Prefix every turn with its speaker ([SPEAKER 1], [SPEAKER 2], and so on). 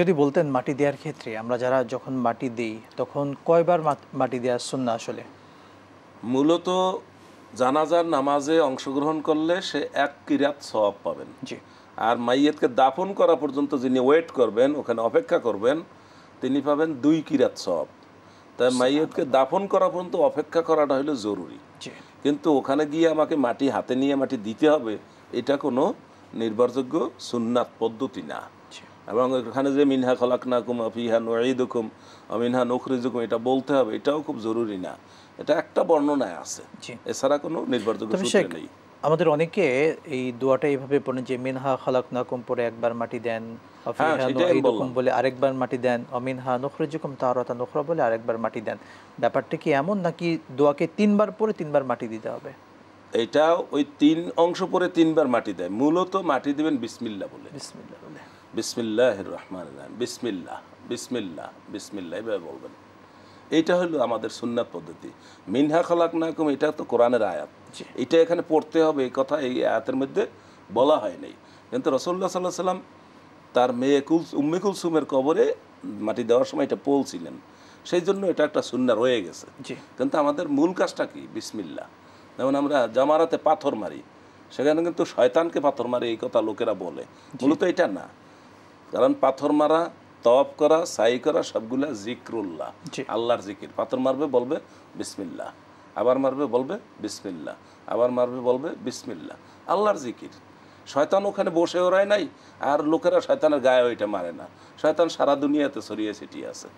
[SPEAKER 1] যদি বলতেন মাটি দেওয়ার ক্ষেত্রে আমরা যারা যখন মাটি দেই তখন কয়বার মাটি দেওয়ার সুন্নাহ আসলে?
[SPEAKER 2] মূলত জানাজার নামাজে অংশগ্রহণ করলে সে এক কিরাত সওয়াব পাবেন।
[SPEAKER 1] জি।
[SPEAKER 2] আর মাইয়েতকে দাফন করা পর্যন্ত যিনি ওয়েট করবেন, ওখানে অপেক্ষা করবেন, তিনি পাবেন 2 কিরাত সওয়াব। তাই মাইয়েতকে দাফন করা পর্যন্ত অপেক্ষা করাটা হলো জরুরি।
[SPEAKER 1] জি।
[SPEAKER 2] কিন্তু ওখানে গিয়ে আমাকে মাটি হাতে নিয়ে মাটি দিতে হবে, এটা কোনো নির্ভরযোগ্য সুন্নাত পদ্ধতি না। এবং এখানে যে মিনহা খলাকনাকুম ফিহা নুঈদুকুম ওয়া মিনহা নুখরিজুকুম এটা বলতে হবে, এটাও খুব জরুরি না। এটা একটা বর্ণনায় আছে, এছাড়া কোনো নির্ভরযোগ্য সূত্র নেই।
[SPEAKER 1] আমাদের অনেকে এই দোয়াটা এইভাবে পড়েন যে মিনহা খলাকনাকুম পরে একবার মাটি দেন, ফিহা নুঈদুকুম বলে আরেকবার মাটি দেন, ওয়া মিনহা নুখরিজুকুম তারাতান উখরা বলে আরেকবার মাটি দেন। ব্যাপারটা কি এমন নাকি দোয়াকে 3 বার পড়ে 3 বার মাটি দিতে হবে?
[SPEAKER 2] এটা ওই 3 অংশ পরে 3 বার মাটি দেয়। মূলত মাটি দিবেন বিসমিল্লাহ বলে।
[SPEAKER 1] বিসমিল্লাহ বলে।
[SPEAKER 2] বিসমিল্লাহির রহমানির রহিম, বিসমিল্লাহ বিসমিল্লাহ বিসমিল্লাহ এভাবে বলবেন। এইটা হলো আমাদের সুন্নাত পদ্ধতি। মিনহা খলাকনাকুম এটা তো কোরআনের আয়াত, এটা এখানে পড়তে হবে এই কথা এই আয়াতের মধ্যে বলা হয় নাই। কিন্তু রাসূলুল্লাহ সাল্লাল্লাহু আলাইহি সাল্লাম তার মেয়ে উম্মে কুলসুমের কবরে মাটি দেওয়ার সময় এটা বলছিলেন, সেই জন্য এটা একটা সুন্নাহ রয়ে গেছে। কিন্তু আমাদের মূল কাজটা কি? বিসমিল্লাহ। যেমন আমরা জামারাতে পাথর মারি, সেখানে কিন্তু শয়তানকে পাথর মারে এই কথা লোকেরা বলে, মূলত এটা না। কারণ পাথর মারা, তওয়াব করা, সাই করা সবগুলা জিক্রুল্লাহ, আল্লাহর জিকির। পাথর মারবে বলবে বিসমিল্লাহ, আবার মারবে বলবে বিসমিল্লাহ, আবার মারবে বলবে বিসমিল্লাহ, আল্লাহর জিকির। শয়তান ওখানে বসে ওরাই নাই, আর লোকেরা শয়তানের গায়ে ওইটা মারে না। শয়তান সারা দুনিয়াতে ছড়িয়ে ছিটিয়ে আছে।